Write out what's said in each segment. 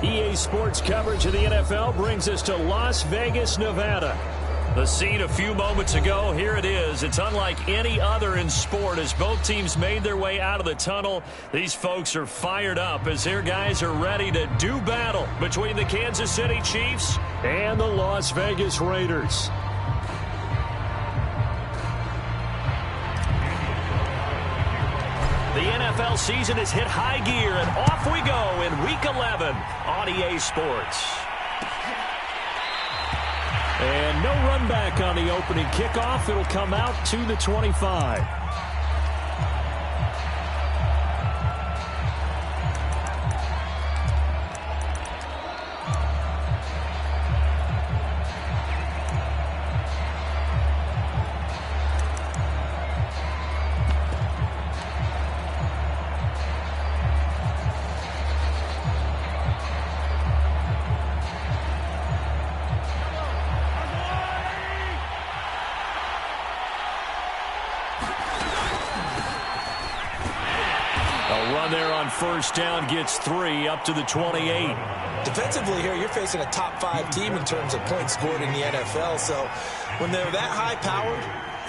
EA Sports coverage of the NFL brings us to Las Vegas, Nevada. The scene a few moments ago, here it is. It's unlike any other in sport as both teams made their way out of the tunnel. These folks are fired up as their guys are ready to do battle between the Kansas City Chiefs and the Las Vegas Raiders. The NFL season has hit high gear, and off we go in Week 11 on EA Sports. And no run back on the opening kickoff. It'll come out to the 25. First down gets 3 up to the 28. Defensively here, you're facing a top 5 team in terms of points scored in the NFL. So when they're that high powered,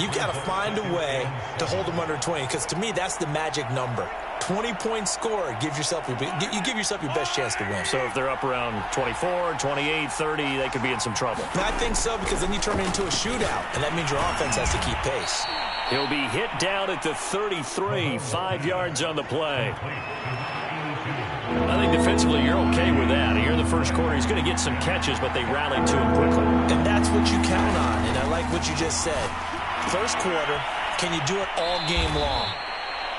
you got to find a way to hold them under 20. Because to me, that's the magic number. 20 points scored gives yourself you give yourself your best chance to win. So if they're up around 24, 28, 30, they could be in some trouble. And I think so, because then you turn it into a shootout, and that means your offense has to keep pace. He'll be hit down at the 33, 5 yards on the play. I think defensively you're okay with that. Here in the first quarter, he's going to get some catches, but they rallied to him quickly. And that's what you count on, and I like what you just said. First quarter, can you do it all game long?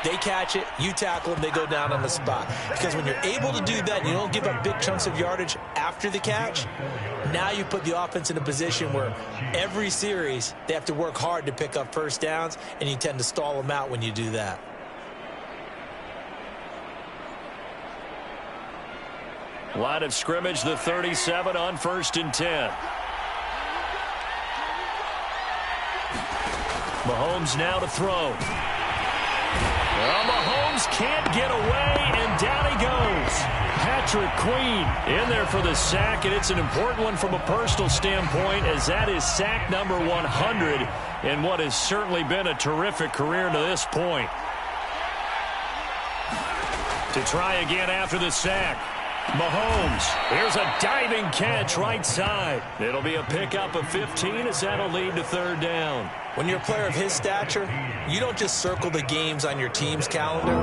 They catch it, you tackle them, they go down on the spot. Because when you're able to do that, and you don't give up big chunks of yardage after the catch, now you put the offense in a position where every series they have to work hard to pick up first downs, and you tend to stall them out when you do that. Line of scrimmage, the 37 on 1st and 10. Mahomes now to throw. Well, Mahomes can't get away, and down he goes. Patrick Queen in there for the sack, and it's an important one from a personal standpoint, as that is sack number 100 in what has certainly been a terrific career to this point. To try again after the sack. Mahomes, here's a diving catch right side. It'll be a pickup of 15 as that'll lead to 3rd down. When you're a player of his stature, you don't just circle the games on your team's calendar.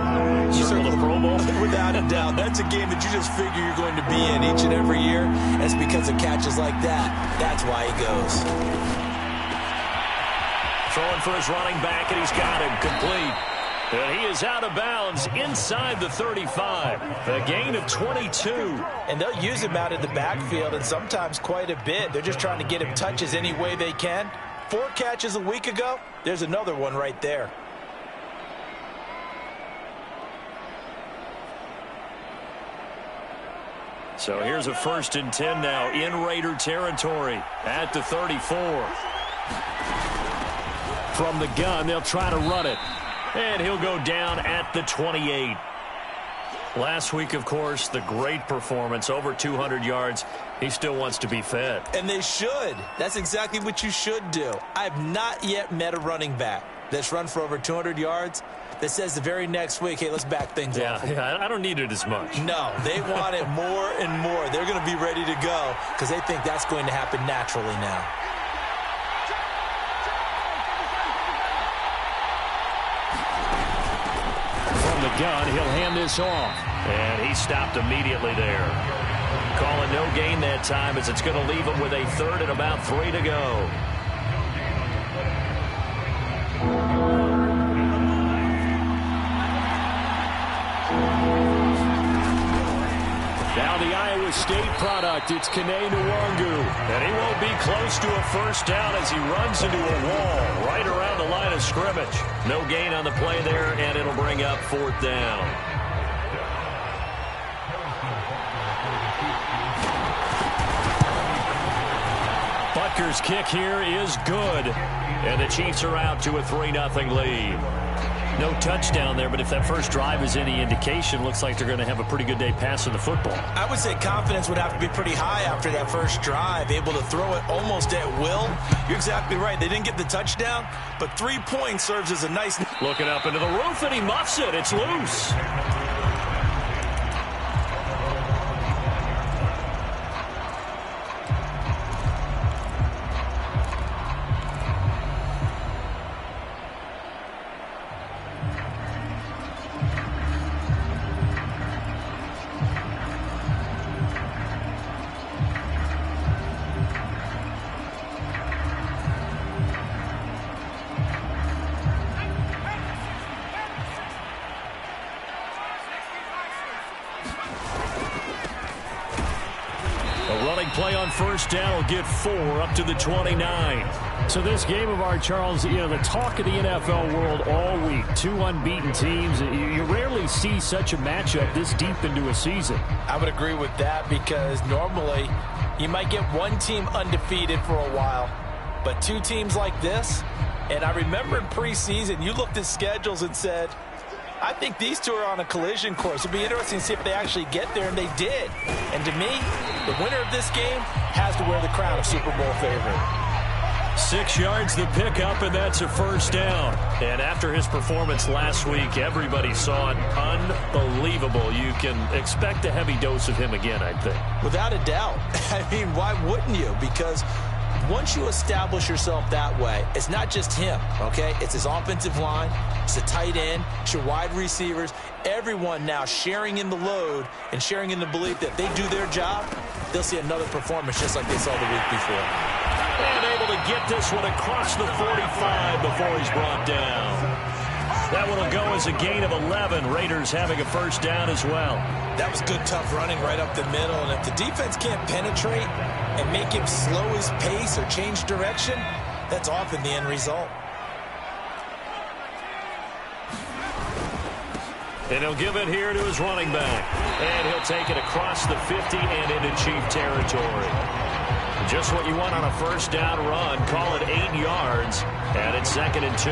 You circle the Pro Bowl. Without a doubt. That's a game that you just figure you're going to be in each and every year. That's because of catches like that. That's why he goes. Throwing for his running back, and he's got him complete. And he is out of bounds inside the 35. A gain of 22. And they'll use him out in the backfield, and sometimes quite a bit. They're just trying to get him touches any way they can. 4 catches a week ago. There's another one right there. So here's a 1st and 10 now in Raider territory at the 34. From the gun, they'll try to run it. And he'll go down at the 28. Last week, of course, the great performance, over 200 yards. He still wants to be fed. And they should. That's exactly what you should do. I've not yet met a running back that's run for over 200 yards that says the very next week, hey, let's back things off. Yeah, I don't need it as much. No, they want it more and more. They're going to be ready to go because they think that's going to happen naturally now. The gun, he'll hand this off. And he stopped immediately there. Calling no gain that time as it's going to leave him with a 3rd and about 3 to go. Now the Iowa State product, it's Kene Nwangu. And he won't be close to a first down as he runs into a wall right around the line of scrimmage. No gain on the play there, and it'll bring up 4th down. Butker's kick here is good. And the Chiefs are out to a 3-0 lead. No touchdown there, but if that first drive is any indication, looks like they're going to have a pretty good day passing the football. I would say confidence would have to be pretty high after that first drive, able to throw it almost at will. You're exactly right. They didn't get the touchdown, but 3 points serves as a nice... Looking up into the roof, and he muffs it. It's loose. Play on first down will get 4 up to the 29. So this game of art, Charles, you know, the talk of the NFL world all week. 2 unbeaten teams. You rarely see such a matchup this deep into a season. I would agree with that because normally you might get one team undefeated for a while, but 2 teams like this, and I remember in preseason you looked at schedules and said, I think these 2 are on a collision course. It'll be interesting to see if they actually get there, and they did. And to me, the winner of this game has to wear the crown of Super Bowl favorite. 6 yards the pickup, and that's a first down. And after his performance last week, everybody saw it unbelievable. You can expect a heavy dose of him again, I think. Without a doubt. I mean, why wouldn't you? Because once you establish yourself that way, it's not just him, okay? It's his offensive line, it's the tight end, it's your wide receivers, everyone now sharing in the load and sharing in the belief that if they do their job, they'll see another performance just like they saw the week before. And able to get this one across the 45 before he's brought down. That one will go as a gain of 11. Raiders having a first down as well. That was good, tough running right up the middle. And if the defense can't penetrate and make him slow his pace or change direction, that's often the end result. And he'll give it here to his running back. And he'll take it across the 50 and into Chief territory. Just what you want on a first down run. Call it 8 yards. And it's 2nd and 2.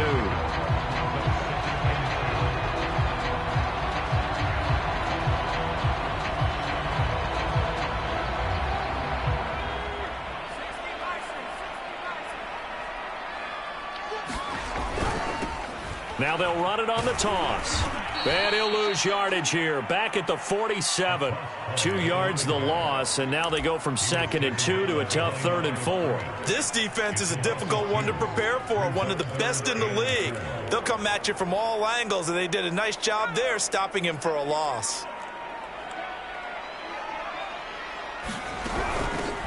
Now they'll run it on the toss. And he'll lose yardage here. Back at the 47. 2 yards the loss, and now they go from 2nd and 2 to a tough 3rd and 4. This defense is a difficult one to prepare for, one of the best in the league. They'll come at you from all angles, and they did a nice job there stopping him for a loss.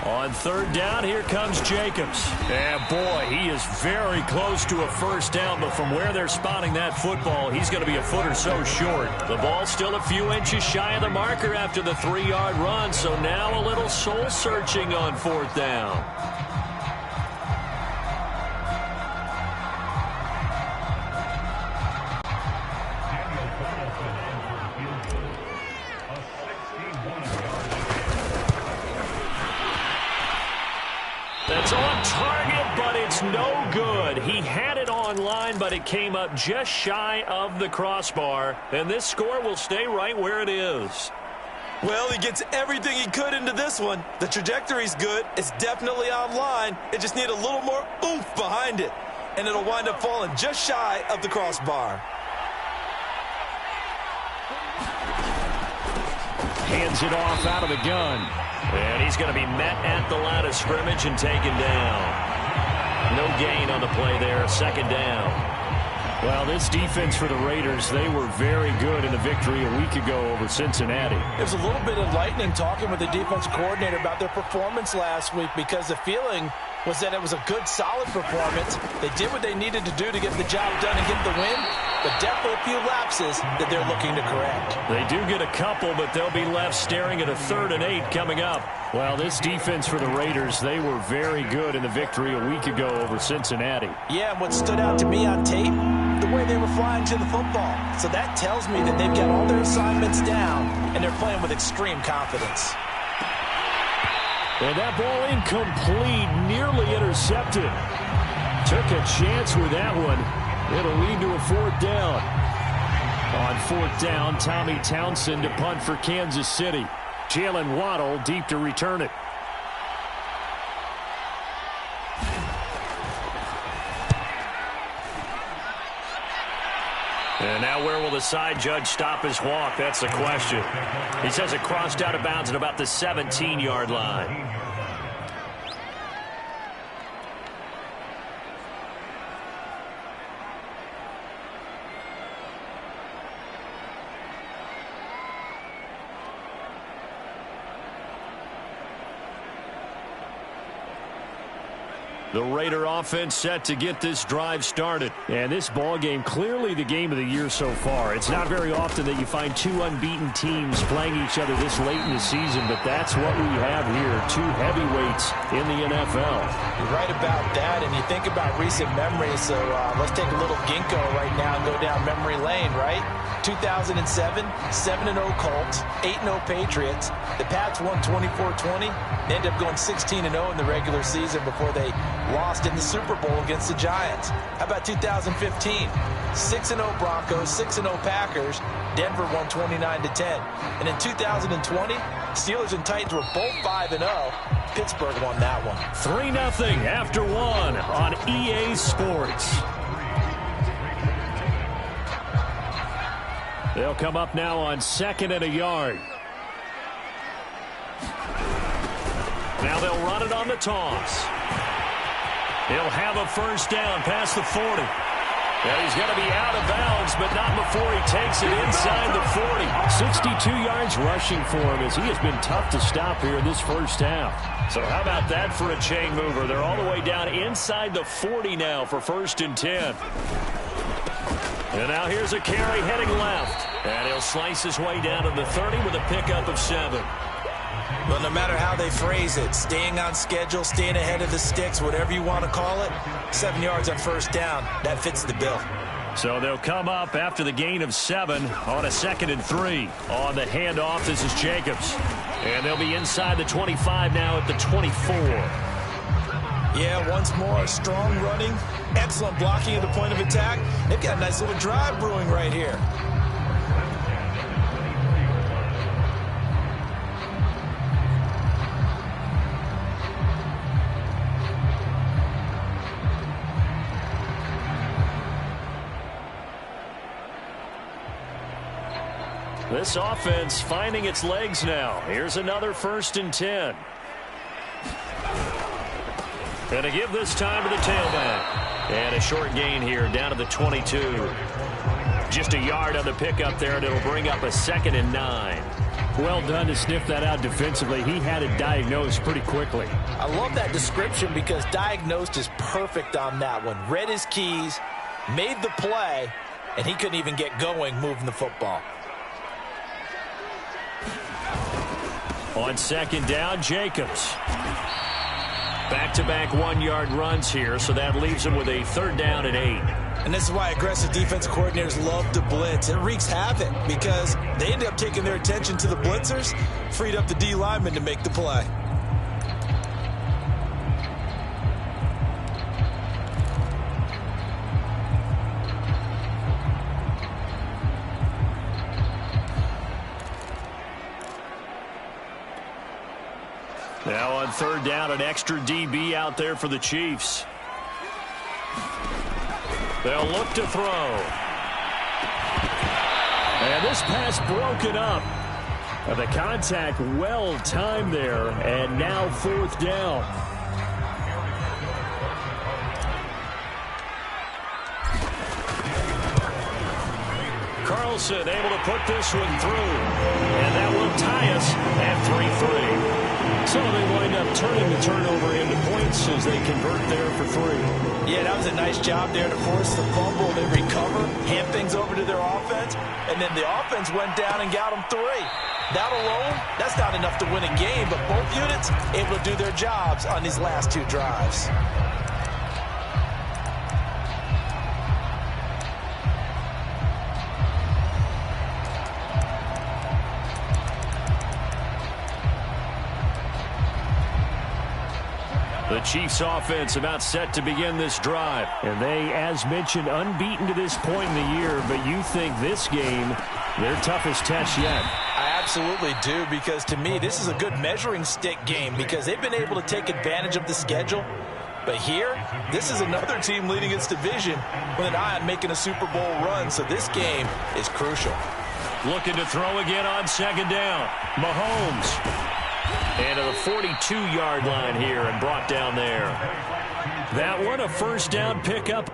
On 3rd down, here comes Jacobs. And boy, he is very close to a first down, but from where they're spotting that football, he's going to be a foot or so short. The ball's still a few inches shy of the marker after the 3-yard run, so now a little soul-searching on 4th down. That's on target, but it's no good. He had it on line, but it came up just shy of the crossbar. And this score will stay right where it is. Well, he gets everything he could into this one. The trajectory's good. It's definitely on line. It just needs a little more oomph behind it. And it'll wind up falling just shy of the crossbar. Hands it off out of the gun. And he's going to be met at the line of scrimmage and taken down. No gain on the play there. 2nd down. Well, this defense for the Raiders, they were very good in the victory a week ago over Cincinnati. It was a little bit enlightening talking with the defense coordinator about their performance last week because the feeling was that it was a good, solid performance. They did what they needed to do to get the job done and get the win, but definitely a few lapses that they're looking to correct. They do get a couple, but they'll be left staring at a 3rd and 8 coming up. Well, this defense for the Raiders, they were very good in the victory a week ago over Cincinnati. Yeah, and what stood out to me on tape, the way they were flying to the football. So that tells me that they've got all their assignments down, and they're playing with extreme confidence. And that ball incomplete, nearly intercepted. Took a chance with that one. It'll lead to a 4th down. On fourth down, Tommy Townsend to punt for Kansas City. Jalen Waddle deep to return it. And now where will the side judge stop his walk? That's the question. He says it crossed out of bounds at about the 17-yard line. The Raider offense set to get this drive started. And this ball game, clearly the game of the year so far. It's not very often that you find two unbeaten teams playing each other this late in the season, but that's what we have here. Two heavyweights in the NFL. You're right about that, and you think about recent memories, so let's take a little ginkgo right now and go down memory lane, right? 2007, 7-0 Colts, 8-0 Patriots. The Pats won 24-20. They ended up going 16-0 in the regular season before they lost in the Super Bowl against the Giants. How about 2015? 6-0 Broncos, 6-0 Packers. Denver won 29-10. And in 2020, Steelers and Titans were both 5-0. Pittsburgh won that one. 3-0 after one on EA Sports. They'll come up now on 2nd and a yard. Now they'll run it on the toss. He'll have a first down past the 40. And he's going to be out of bounds, but not before he takes it inside the 40. 62 yards rushing for him as he has been tough to stop here in this first half. So how about that for a chain mover? They're all the way down inside the 40 now for 1st and 10. And now here's a carry heading left. And he'll slice his way down to the 30 with a pickup of 7. Well, no matter how they phrase it, staying on schedule, staying ahead of the sticks, whatever you want to call it, 7 yards on first down, that fits the bill. So they'll come up after the gain of 7 on a 2nd and 3. On the handoff, this is Jacobs. And they'll be inside the 25 now at the 24. Yeah, once more, strong running, excellent blocking at the point of attack. They've got a nice little drive brewing right here. This offense finding its legs now. Here's another 1st and 10. And to give this time to the tailback. And a short gain here down to the 22. Just a yard on the pickup there, and it'll bring up a 2nd and 9. Well done to sniff that out defensively. He had it diagnosed pretty quickly. I love that description because diagnosed is perfect on that one. Read his keys, made the play, and he couldn't even get going moving the football. On 2nd down, Jacobs. Back-to-back 1-yard runs here, so that leaves him with a 3rd down and 8. And this is why aggressive defensive coordinators love to blitz. It wreaks havoc because they end up taking their attention to the blitzers, freed up the D lineman to make the play. Now on 3rd down, an extra DB out there for the Chiefs. They'll look to throw. And this pass broken up. The contact well timed there, and now 4th down. Carlson able to put this one through. And that will tie us at 3-3. So they wind up turning the turnover into points as they convert there for 3. Yeah, that was a nice job there to force the fumble. They recover, hand things over to their offense, and then the offense went down and got them 3. That alone, that's not enough to win a game, but both units able to do their jobs on these last 2 drives. The Chiefs offense about set to begin this drive. And they, as mentioned, unbeaten to this point in the year, but you think this game, their toughest test yet. I absolutely do, because to me, this is a good measuring stick game because they've been able to take advantage of the schedule. But here, this is another team leading its division with an eye on making a Super Bowl run, so this game is crucial. Looking to throw again on second down. Mahomes. And to the 42-yard line here and brought down there. That one, a first down pickup.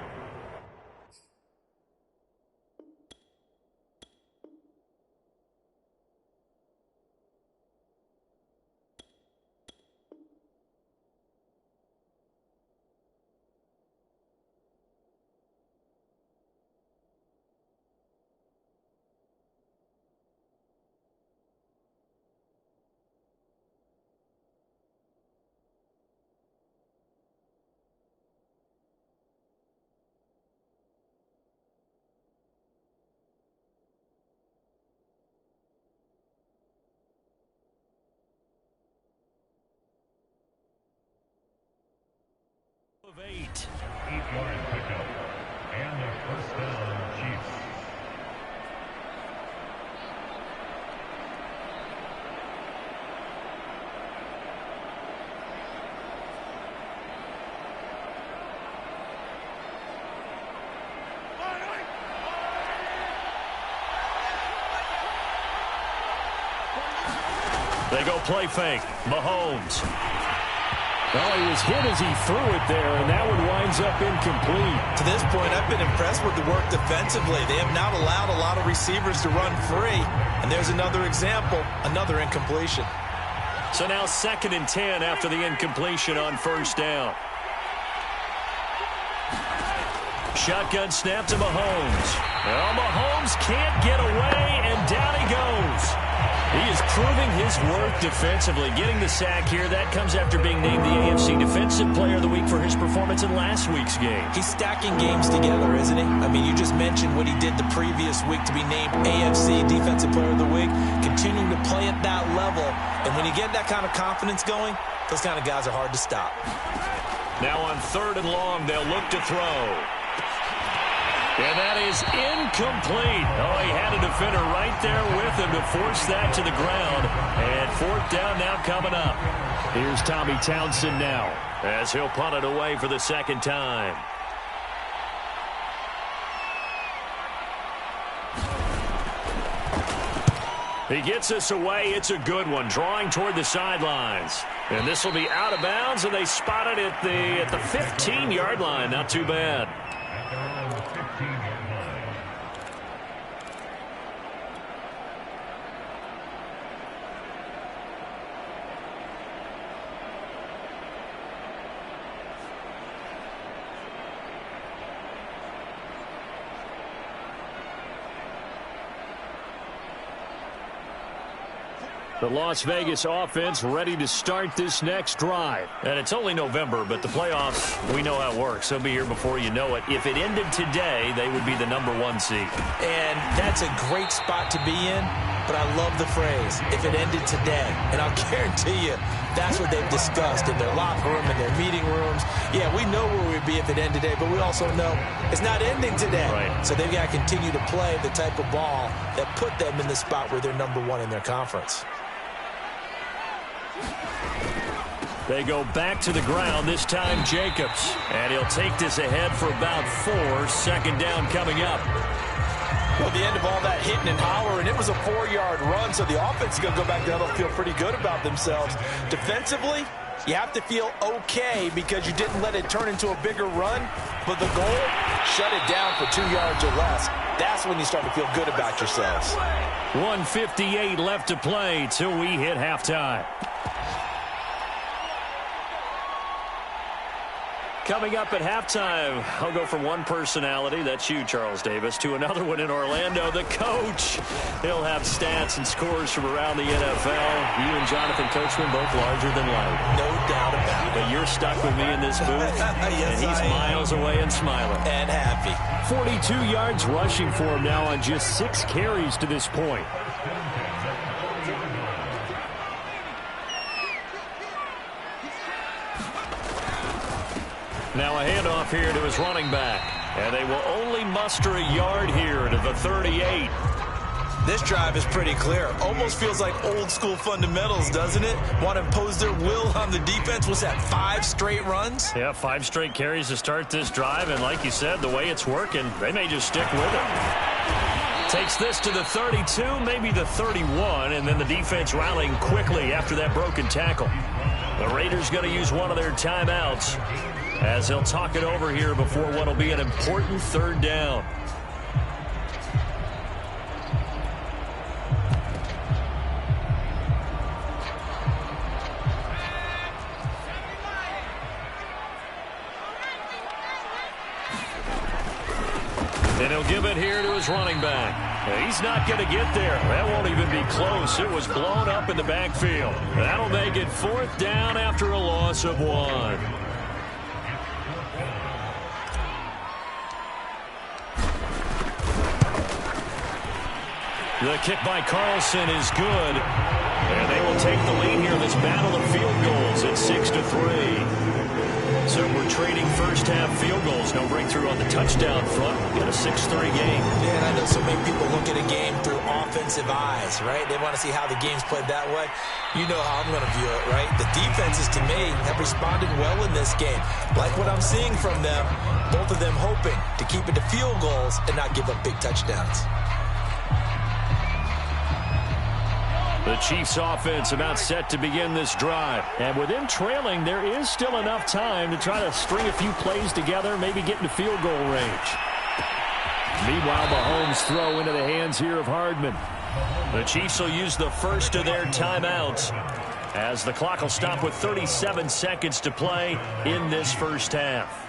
Of 8. 8-yard pickup. And a first down, Chiefs. They go play fake. Mahomes. Well, he was hit as he threw it there, and that one winds up incomplete. To this point, I've been impressed with the work defensively. They have not allowed a lot of receivers to run free. And there's another example, another incompletion. So now 2nd and 10 after the incompletion on first down. Shotgun snap to Mahomes. Well, Mahomes can't get away, and down he goes. He is proving his worth defensively. Getting the sack here, that comes after being named the AFC Defensive Player of the Week for his performance in last week's game. He's stacking games together, isn't he? I mean, you just mentioned what he did the previous week to be named AFC Defensive Player of the Week, continuing to play at that level. And when you get that kind of confidence going, those kind of guys are hard to stop. Now on 3rd and long, they'll look to throw. And that is incomplete. Oh, he had a defender right there with him to force that to the ground. And 4th down now coming up. Here's Tommy Townsend now, as he'll punt it away for the 2nd time. He gets us away. It's a good one, drawing toward the sidelines. And this will be out of bounds, and they spot it at the 15-yard line. Not too bad. The Las Vegas offense ready to start this next drive. And it's only November, but the playoffs, we know how it works. They'll be here before you know it. If it ended today, they would be the #1 seed. And that's a great spot to be in, but I love the phrase, if it ended today. And I'll guarantee you, that's what they've discussed in their locker room, in their meeting rooms. Yeah, we know where we'd be if it ended today, but we also know it's not ending today. Right. So they've got to continue to play the type of ball that put them in the spot where they're #1 in their conference. They go back to the ground, this time Jacobs. And he'll take this ahead for about 4. 2nd down coming up. Well, the end of all that hitting and hollering, it was a 4-yard run, so the offense is going to go back down and feel pretty good about themselves. Defensively, you have to feel okay because you didn't let it turn into a bigger run, but the goal, shut it down for 2 yards or less. That's when you start to feel good about yourselves. 1:58 left to play till we hit halftime. Coming up at halftime, I'll go from one personality, that's you, Charles Davis, to another one in Orlando, the coach. He'll have stats and scores from around the NFL. You and Jonathan Coachman, both larger than life. No doubt about it. But you're stuck with me in this booth, Yes, and he's miles away and smiling. And happy. 42 yards rushing for him now on just 6 carries to this point. Now a handoff here to his running back. And they will only muster a yard here to the 38. This drive is pretty clear. Almost feels like old school fundamentals, doesn't it? Want to impose their will on the defense. Was that 5 straight runs? Yeah, 5 straight carries to start this drive. And like you said, the way it's working, they may just stick with it. Takes this to the 32, maybe the 31, and then the defense rallying quickly after that broken tackle. The Raiders going to use one of their timeouts as he'll talk it over here before what will be an important 3rd down. And he'll give it here to his running back. He's not going to get there. That won't even be close. It was blown up in the backfield. That'll make it 4th down after a loss of 1. The kick by Carlson is good. And they will take the lead here in this battle of field goals at 6-3. So we're trading first-half field goals. No breakthrough on the touchdown front. We've got a 6-3 game. Yeah, and I know so many people look at a game through offensive eyes, right? They want to see how the game's played that way. You know how I'm going to view it, right? The defenses, to me, have responded well in this game. Like what I'm seeing from them, both of them hoping to keep it to field goals and not give up big touchdowns. The Chiefs offense about set to begin this drive. And with them trailing, there is still enough time to try to string a few plays together, maybe get into field goal range. Meanwhile, Mahomes throw into the hands here of Hardman. The Chiefs will use the first of their timeouts as the clock will stop with 37 seconds to play in this first half.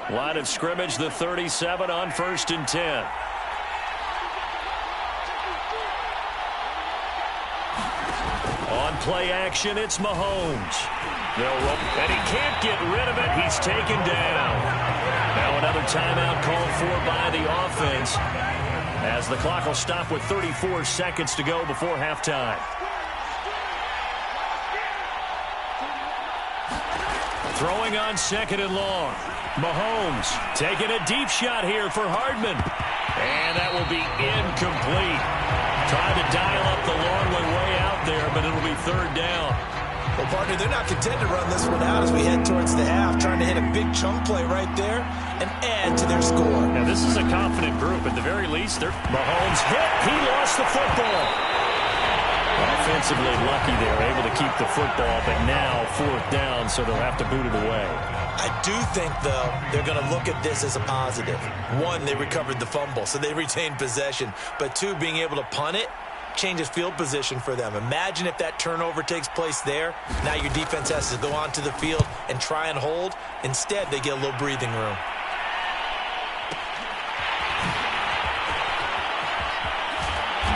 Line of scrimmage, the 37 on 1st and 10. On play action, it's Mahomes. And he can't get rid of it. He's taken down. Now another timeout called for by the offense as the clock will stop with 34 seconds to go before halftime. Throwing on 2nd and long. Mahomes taking a deep shot here for Hardman. And that will be incomplete. Trying to dial up the long way out there, but it'll be 3rd down. Well, partner, they're not content to run this one out as we head towards the half, trying to hit a big chunk play right there and add to their score. Now, this is a confident group. At the very least, Mahomes hit. He lost the football. Offensively lucky they were able to keep the football, but now 4th down, so they'll have to boot it away. I do think, though, they're going to look at this as a positive. 1, they recovered the fumble, so they retained possession. But 2, being able to punt it changes field position for them. Imagine if that turnover takes place there. Now your defense has to go onto the field and try and hold. Instead, they get a little breathing room.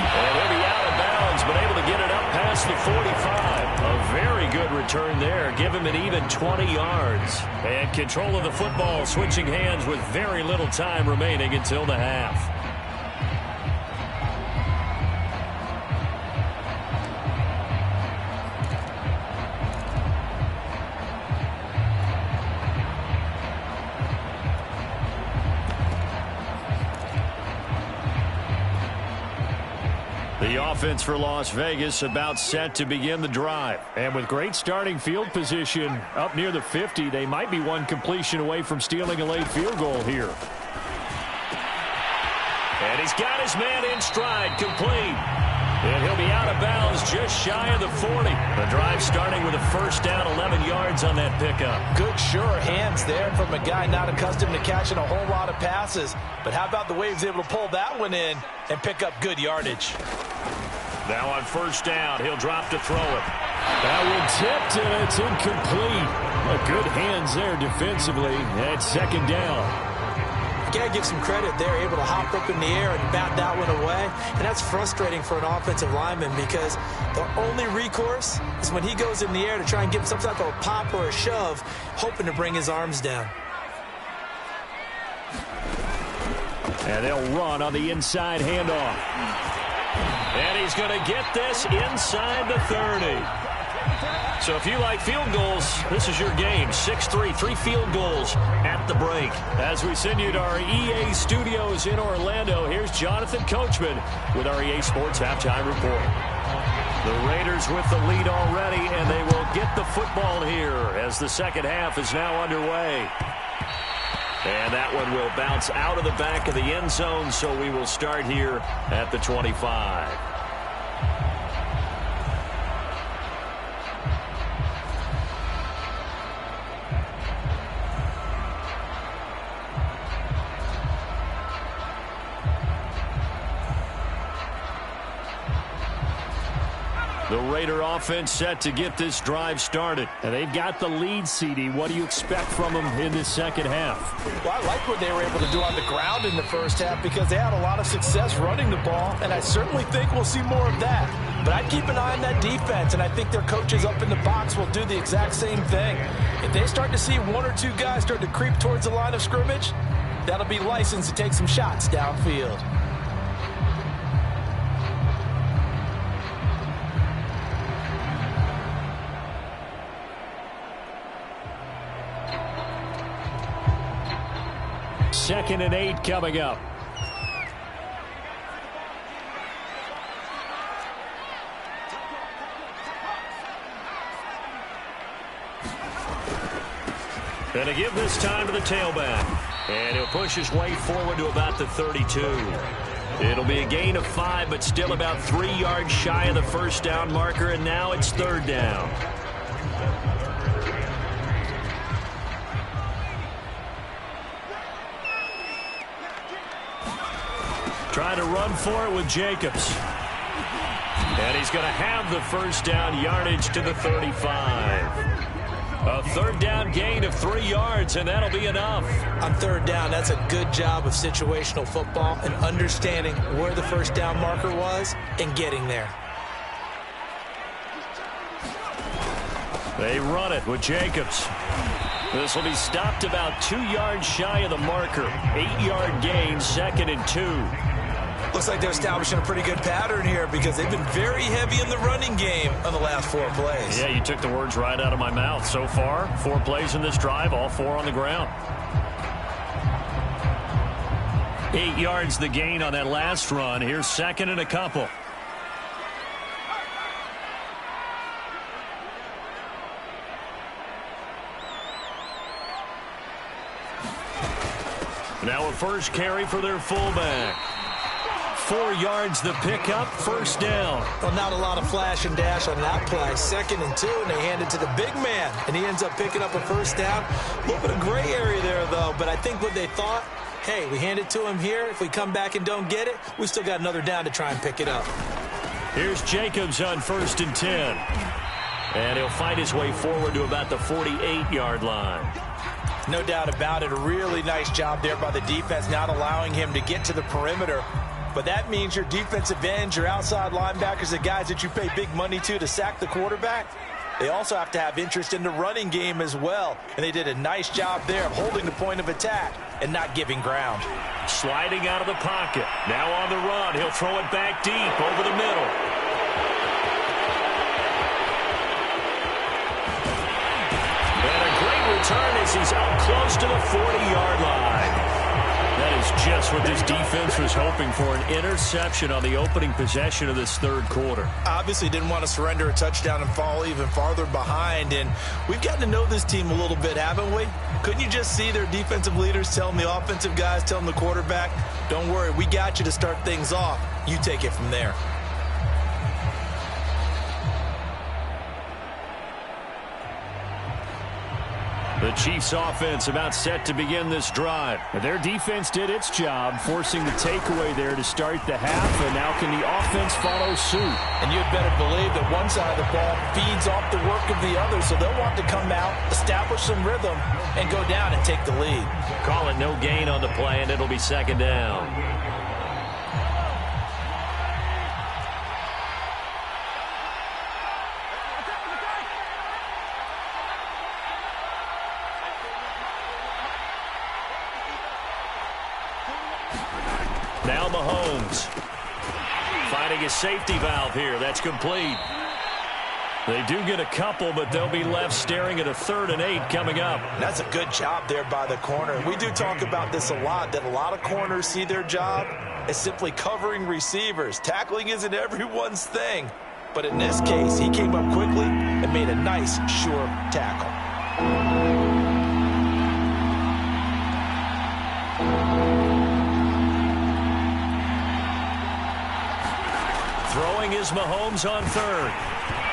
And he'll be out of bounds, but able to get it up past the 45. A very good return there. Give him an even 20 yards. And control of the football, switching hands with very little time remaining until the half. The offense for Las Vegas about set to begin the drive. And with great starting field position up near the 50, they might be one completion away from stealing a late field goal here. And he's got his man in stride, complete. And he'll be out of bounds just shy of the 40. The drive starting with a 1st down, 11 yards on that pickup. Good, sure hands there from a guy not accustomed to catching a whole lot of passes. But how about the way he was able to pull that one in and pick up good yardage? Now on 1st down, he'll drop to throw it. That one tipped, and it's incomplete. Good hands there defensively. That's 2nd down. You got to give some credit there, able to hop up in the air and bat that one away. And that's frustrating for an offensive lineman because the only recourse is when he goes in the air to try and give some type of a pop or a shove, hoping to bring his arms down. And they'll run on the inside handoff. And he's going to get this inside the 30. So if you like field goals, this is your game. 6-3, 3 field goals at the break. As we send you to our EA studios in Orlando, here's Jonathan Coachman with our EA Sports Halftime Report. The Raiders with the lead already, and they will get the football here as the second half is now underway. And that one will bounce out of the back of the end zone, so we will start here at the 25. The Raider offense set to get this drive started. And they've got the lead, CD. What do you expect from them in the second half? Well, I like what they were able to do on the ground in the first half because they had a lot of success running the ball, and I certainly think we'll see more of that. But I'd keep an eye on that defense, and I think their coaches up in the box will do the exact same thing. If they start to see one or two guys start to creep towards the line of scrimmage, that'll be license to take some shots downfield. Second and 8 coming up. Going to give this time to the tailback. And he'll push his way forward to about the 32. It'll be a gain of 5, but still about 3 yards shy of the first down marker, and now it's third down. Trying to run for it with Jacobs. And he's going to have the first down, yardage to the 35. A third down gain of 3 yards, and that'll be enough. On third down, that's a good job of situational football and understanding where the first down marker was and getting there. They run it with Jacobs. This will be stopped about 2 yards shy of the marker. 8-yard gain, 2nd and 2. Looks like they're establishing a pretty good pattern here because they've been very heavy in the running game on the last 4 plays. Yeah, you took the words right out of my mouth. So far, 4 plays in this drive, all 4 on the ground. 8 yards the gain on that last run. Here's 2nd and a couple. Now a first carry for their fullback. 4 yards the pickup, first down. Well, not a lot of flash and dash on that play. 2nd and 2, and they hand it to the big man, and he ends up picking up a first down. A little bit of gray area there, though, but I think what they thought, hey, we hand it to him here. If we come back and don't get it, we still got another down to try and pick it up. Here's Jacobs on 1st and 10. And he'll fight his way forward to about the 48-yard line. No doubt about it. A really nice job there by the defense, not allowing him to get to the perimeter. But that means your defensive ends, your outside linebackers, the guys that you pay big money to sack the quarterback, they also have to have interest in the running game as well. And they did a nice job there of holding the point of attack and not giving ground. Sliding out of the pocket. Now on the run. He'll throw it back deep over the middle. And a great return as he's up close to the 40-yard line. That is just what this defense was hoping for, an interception on the opening possession of this third quarter. Obviously didn't want to surrender a touchdown and fall even farther behind, and we've gotten to know this team a little bit, haven't we? Couldn't you just see their defensive leaders telling the offensive guys, telling the quarterback, don't worry, we got you to start things off. You take it from there. The Chiefs offense about set to begin this drive. Their defense did its job, forcing the takeaway there to start the half, and now can the offense follow suit? And you'd better believe that one side of the ball feeds off the work of the other, so they'll want to come out, establish some rhythm, and go down and take the lead. Call it no gain on the play, and it'll be 2nd down. Now Mahomes. Finding a safety valve here. That's complete. They do get a couple, but they'll be left staring at a 3rd and 8 coming up. That's a good job there by the corner. We do talk about this a lot, that a lot of corners see their job as simply covering receivers. Tackling isn't everyone's thing. But in this case, he came up quickly and made a nice, sure tackle. Throwing is Mahomes on 3rd.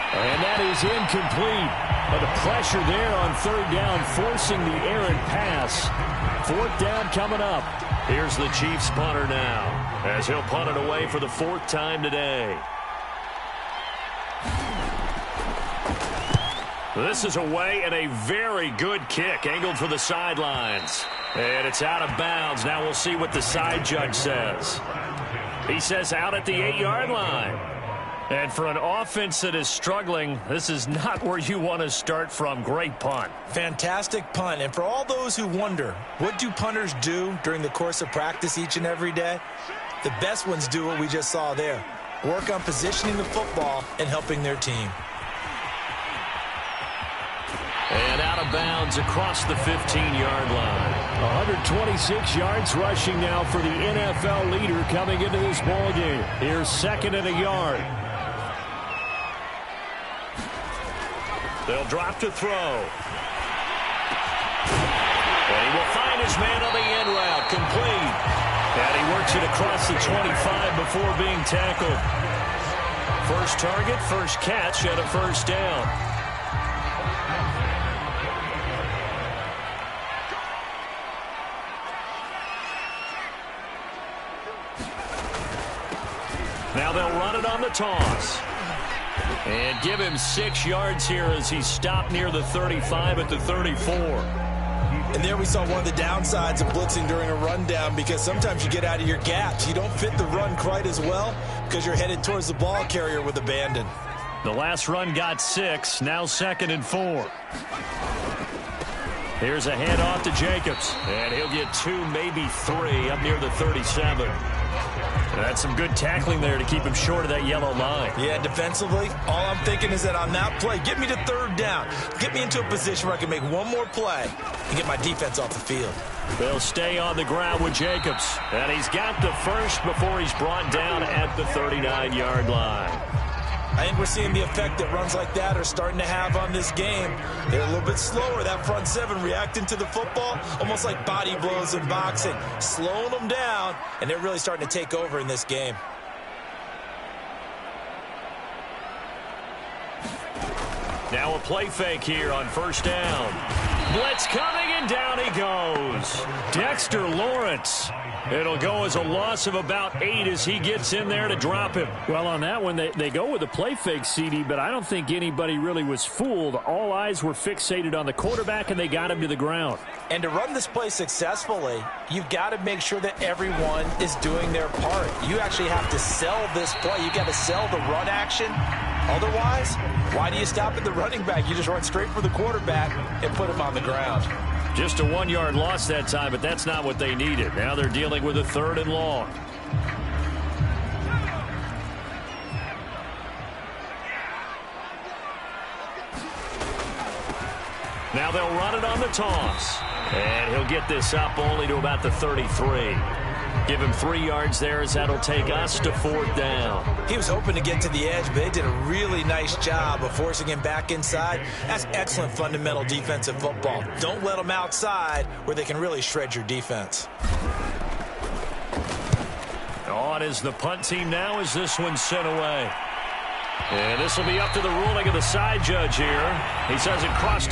And that is incomplete. But the pressure there on 3rd down, forcing the errant pass. 4th down coming up. Here's the Chiefs punter now, as he'll punt it away for the 4th time today. This is away, and a very good kick, angled for the sidelines. And it's out of bounds. Now we'll see what the side judge says. He says out at the 8-yard line. And for an offense that is struggling, this is not where you want to start from. Great punt. Fantastic punt. And for all those who wonder, what do punters do during the course of practice each and every day? The best ones do what we just saw there. Work on positioning the football and helping their team. And out of bounds across the 15-yard line. 126 yards rushing now for the NFL leader coming into this ballgame. Here's 2nd and a yard. They'll drop to throw. And he will find his man on the end route, complete. And he works it across the 25 before being tackled. First target, first catch, and a 1st down. Now they'll run it on the toss. And give him 6 yards here as he stopped near the 35 at the 34. And there we saw one of the downsides of blitzing during a rundown, because sometimes you get out of your gaps. You don't fit the run quite as well because you're headed towards the ball carrier with abandon. The last run got 6, now 2nd and 4. Here's a handoff to Jacobs, and he'll get 2, maybe 3 up near the 37. That's some good tackling there to keep him short of that yellow line. Yeah, defensively, all I'm thinking is that on that play, get me to 3rd down. Get me into a position where I can make one more play and get my defense off the field. They'll stay on the ground with Jacobs. And he's got the first before he's brought down at the 39-yard line. I think we're seeing the effect that runs like that are starting to have on this game. They're a little bit slower, that front 7 reacting to the football, almost like body blows in boxing, slowing them down, and they're really starting to take over in this game. Now a play fake here on 1st down. Blitz coming, and down he goes. Dexter Lawrence. It'll go as a loss of about 8 as he gets in there to drop him. Well, on that one, they go with a play fake, CD, but I don't think anybody really was fooled. All eyes were fixated on the quarterback, and they got him to the ground. And to run this play successfully, you've got to make sure that everyone is doing their part. You actually have to sell this play. You've got to sell the run action. Otherwise, why do you stop at the running back? You just run straight for the quarterback and put him on the ground. Just a 1-yard loss that time, but that's not what they needed. Now they're dealing with a 3rd and long. Now they'll run it on the toss. And he'll get this up only to about the 33. Give him 3 yards there as that'll take us to 4th down. He was hoping to get to the edge, but they did a really nice job of forcing him back inside. That's excellent fundamental defensive football. Don't let them outside where they can really shred your defense. On is the punt team now as this one's sent away. And this will be up to the ruling of the side judge here. He says it crossed.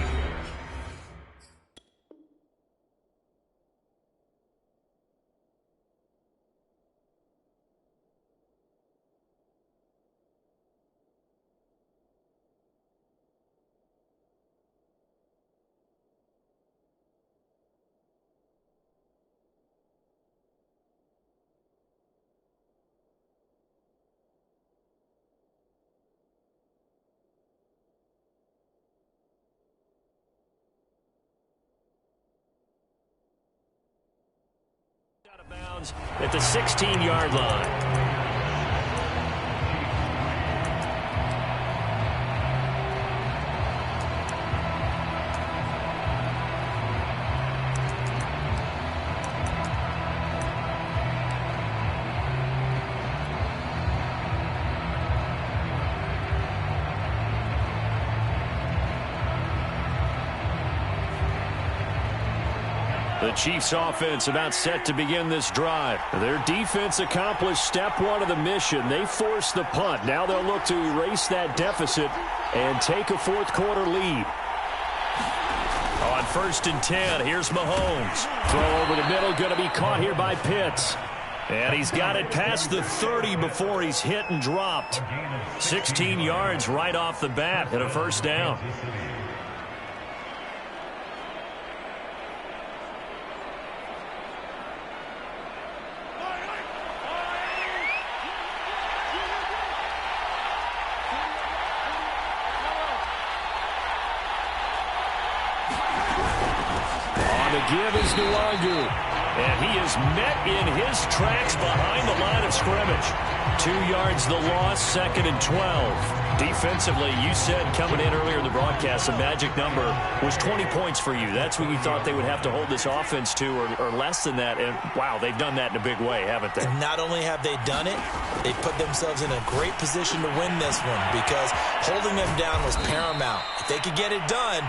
At the 16-yard line. The Chiefs offense about set to begin this drive. Their defense accomplished step one of the mission. They forced the punt. Now they'll look to erase that deficit and take a fourth quarter lead. On 1st and 10, here's Mahomes. Throw over the middle, going to be caught here by Pitts. And he's got it past the 30 before he's hit and dropped. 16 yards right off the bat and a first down. Give is Nwangu, and he is met in his tracks behind the line of scrimmage. 2 yards the loss, 2nd and 12. Defensively, you said coming in earlier in the broadcast, the magic number was 20 points for you. That's what you thought they would have to hold this offense to, or less than that. And, wow, they've done that in a big way, haven't they? And not only have they done it, they put themselves in a great position to win this one because holding them down was paramount. If they could get it done,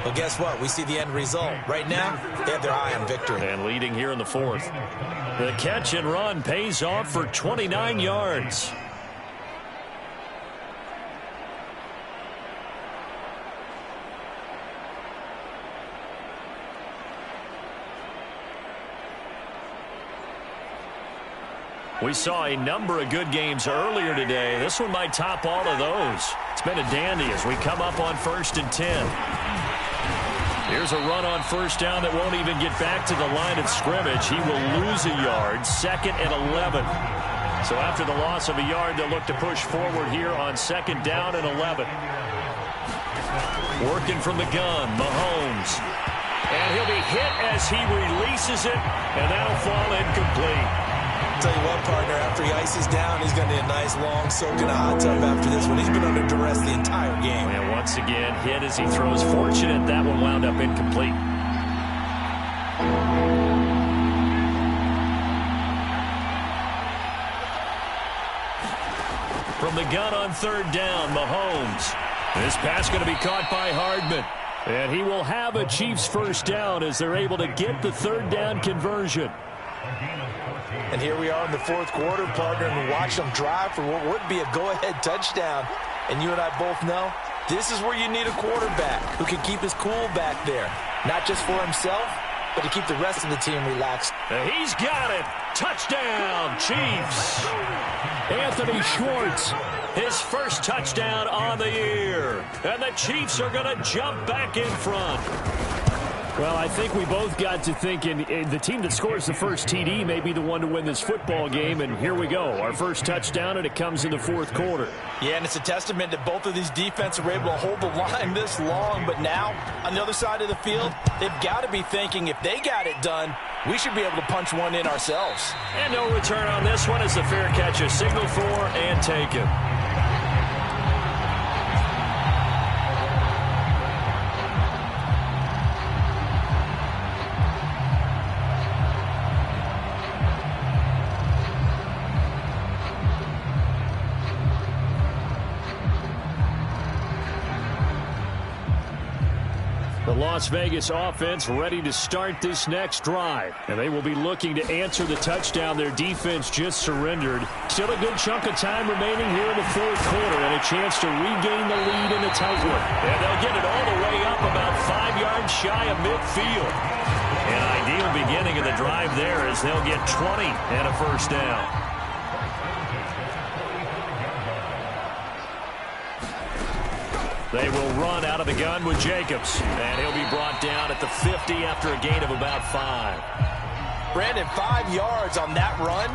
well, guess what? We see the end result. Right now, they have their eye on victory. And leading here in the 4th. The catch and run pays off for 29 yards. We saw a number of good games earlier today. This one might top all of those. It's been a dandy as we come up on 1st and 10. Here's a run on 1st down that won't even get back to the line of scrimmage. He will lose a yard, 2nd and 11. So after the loss of a yard, they'll look to push forward here on 2nd down and 11. Working from the gun, Mahomes. And he'll be hit as he releases it, and that'll fall incomplete. Tell you what, partner, after he ices down, he's going to need a nice long soak in a hot tub after this one. He's been under duress the entire game. And once again, hit as he throws. Fortunate that one wound up incomplete. From the gun on 3rd down, Mahomes. This pass going to be caught by Hardman. And he will have a Chiefs first down as they're able to get the 3rd down conversion. And here we are in the 4th quarter, partner, and watch them drive for what would be a go-ahead touchdown. And you and I both know this is where you need a quarterback who can keep his cool back there. Not just for himself, but to keep the rest of the team relaxed. He's got it. Touchdown, Chiefs. Anthony Schwartz, his first touchdown on the year. And the Chiefs are going to jump back in front. Well, I think we both got to thinking the team that scores the first TD may be the one to win this football game, and here we go. Our first touchdown, and it comes in the 4th quarter. Yeah, and it's a testament that both of these defenses were able to hold the line this long, but now, on the other side of the field, they've got to be thinking if they got it done, we should be able to punch one in ourselves. And no return on this one as the fair catch is signaled for and taken. The Las Vegas offense ready to start this next drive. And they will be looking to answer the touchdown their defense just surrendered. Still a good chunk of time remaining here in the 4th quarter and a chance to regain the lead in a tight one. And they'll get it all the way up about 5 yards shy of midfield. An ideal beginning of the drive there as they'll get 20 and a first down. They will run out of the gun with Jacobs. And he'll be brought down at the 50 after a gain of about 5. Brandon, 5 yards on that run.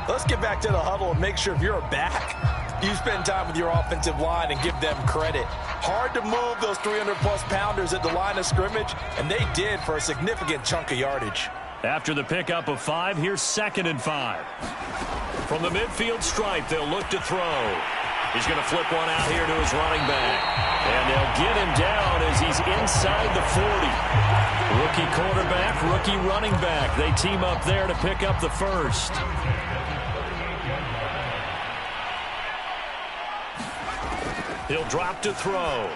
Let's get back to the huddle and make sure if you're a back, you spend time with your offensive line and give them credit. Hard to move those 300-plus pounders at the line of scrimmage, and they did for a significant chunk of yardage. After the pickup of 5, here's 2nd and 5. From the midfield stripe, they'll look to throw. He's going to flip one out here to his running back. And they'll get him down as he's inside the 40. Rookie quarterback, rookie running back. They team up there to pick up the first. He'll drop to throw.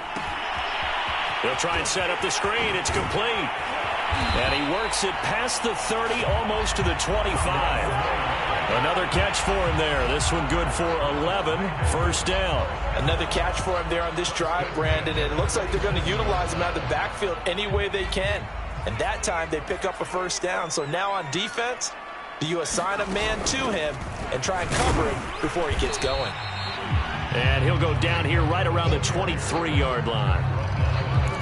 He'll try and set up the screen. It's complete. And he works it past the 30, almost to the 25. Another catch for him there. This one good for 11, first down. Another catch for him there on this drive, Brandon. And it looks like they're going to utilize him out of the backfield any way they can. And that time they pick up a first down. So now on defense, do you assign a man to him and try and cover him before he gets going? And he'll go down here right around the 23-yard line.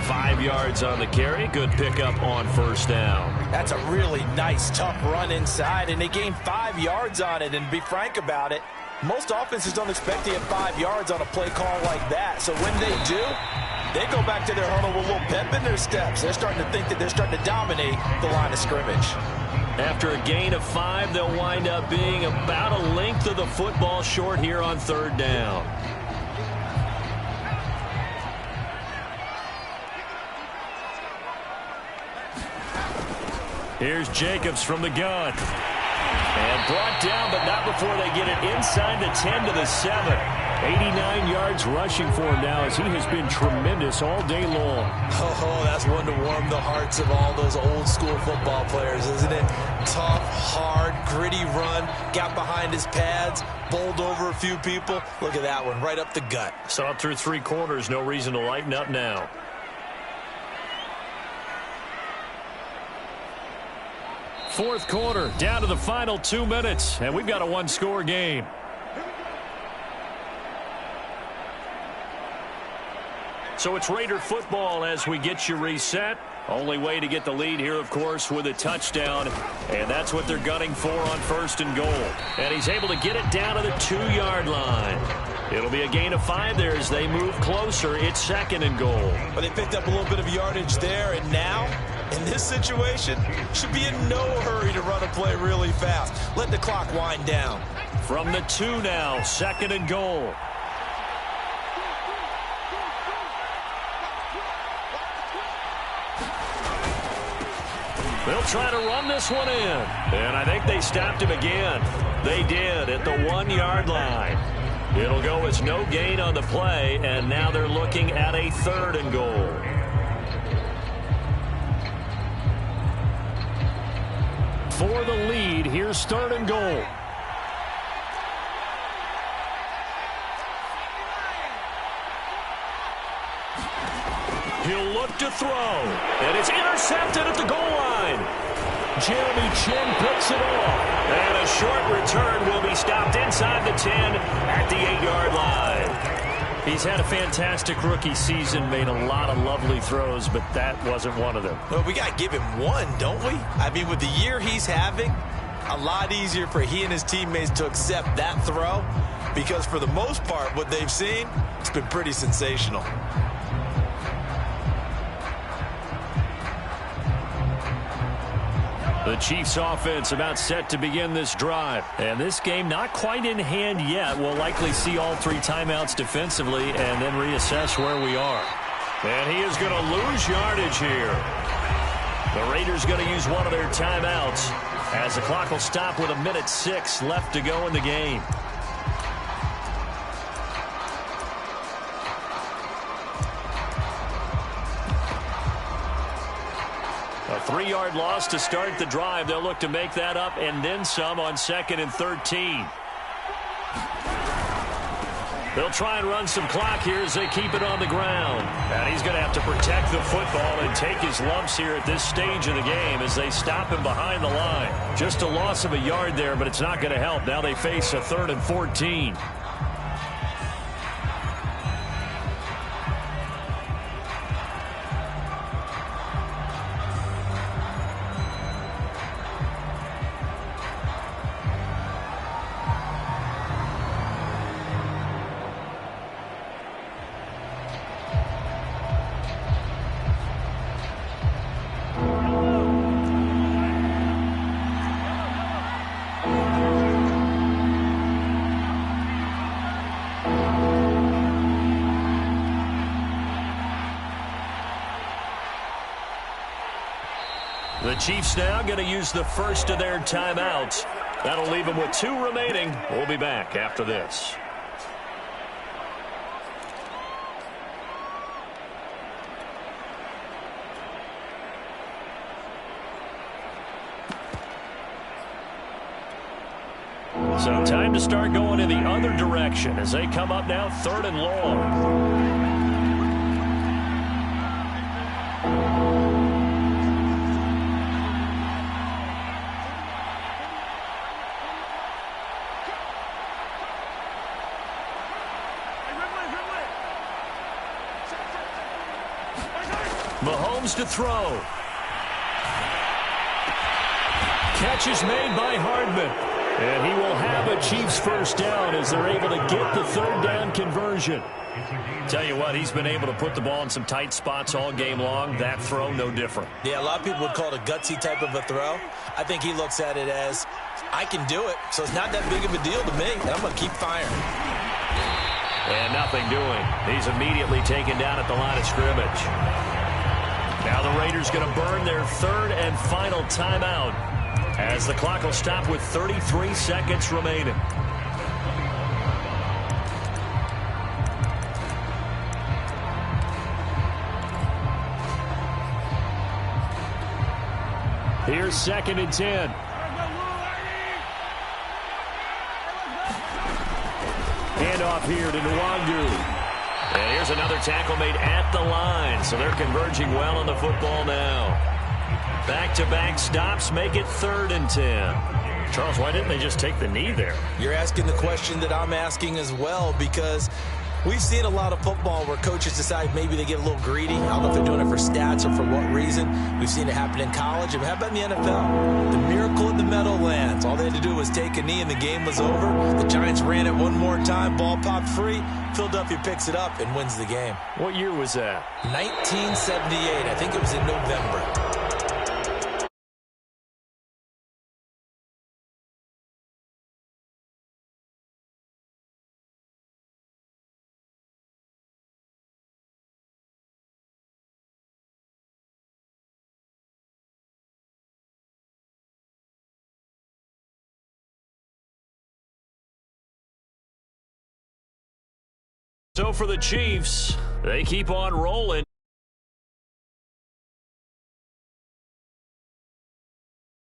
5 yards on the carry. Good pickup on first down. That's a really nice, tough run inside, and they gained 5 yards on it. And to be frank about it, most offenses don't expect to get 5 yards on a play call like that. So when they do, they go back to their huddle with a little pep in their steps. They're starting to think that they're starting to dominate the line of scrimmage. After a gain of 5, they'll wind up being about a length of the football short here on 3rd down. Here's Jacobs from the gun. And brought down, but not before they get it inside the 10 to the 7. 89 yards rushing for him now as he has been tremendous all day long. Oh, that's one to warm the hearts of all those old school football players, isn't it? Tough, hard, gritty run. Got behind his pads, bowled over a few people. Look at that one, right up the gut. So up through 3 quarters, no reason to lighten up now. Fourth quarter, down to the final 2 minutes, and we've got a one-score game. So it's Raider football as we get you reset. Only way to get the lead here, of course, with a touchdown, and that's what they're gunning for on 1st and goal. And he's able to get it down to the 2-yard line. It'll be a gain of 5 there as they move closer. It's 2nd and goal. But they picked up a little bit of yardage there, and now, in this situation, should be in no hurry to run a play really fast. Let the clock wind down. From the 2 now, 2nd and goal. They'll try to run this one in. And I think they stopped him again. They did at the 1-yard line. It'll go as no gain on the play, and now they're looking at a 3rd and goal. For the lead, here's 3rd and goal. He'll look to throw, and it's intercepted at the goal line. Jeremy Chin picks it off, and a short return will be stopped inside the 10 at the 8-yard line. He's had a fantastic rookie season, made a lot of lovely throws, but that wasn't one of them. Well, we got to give him one, don't we? I mean, with the year he's having, a lot easier for he and his teammates to accept that throw, because for the most part, what they've seen, it's been pretty sensational. The Chiefs offense about set to begin this drive. And this game not quite in hand yet. We'll likely see all 3 timeouts defensively and then reassess where we are. And he is going to lose yardage here. The Raiders going to use one of their timeouts as the clock will stop with 1:06 left to go in the game. A 3-yard loss to start the drive. They'll look to make that up and then some on 2nd and 13. They'll try and run some clock here as they keep it on the ground. And he's going to have to protect the football and take his lumps here at this stage of the game as they stop him behind the line. Just a loss of a yard there, but it's not going to help. Now they face a 3rd and 14. The Chiefs now going to use the first of their timeouts. That'll leave them with 2 remaining. We'll be back after this. So time to start going in the other direction as they come up now 3rd and long. Mahomes to throw. Catch is made by Hardman. And he will have a Chiefs first down as they're able to get the 3rd down conversion. Tell you what, he's been able to put the ball in some tight spots all game long. That throw, no different. Yeah, a lot of people would call it a gutsy type of a throw. I think he looks at it as, I can do it, so it's not that big of a deal to me, and I'm going to keep firing. And nothing doing. He's immediately taken down at the line of scrimmage. Now the Raiders going to burn their 3rd and final timeout, as the clock will stop with 33 seconds remaining. Here's 2nd and 10. Handoff here to Nwangu. And here's another tackle made at the line, so they're converging well on the football now. Back-to-back stops make it 3rd and 10. Charles, why didn't they just take the knee there? You're asking the question that I'm asking as well, because we've seen a lot of football where coaches decide maybe they get a little greedy. I don't know if they're doing it for stats or for what reason. We've seen it happen in college. And how about in the NFL? The miracle in the Meadowlands. All they had to do was take a knee and the game was over. The Giants ran it one more time. Ball popped free. Philadelphia picks it up and wins the game. What year was that? 1978. I think it was in November. So for the Chiefs, they keep on rolling.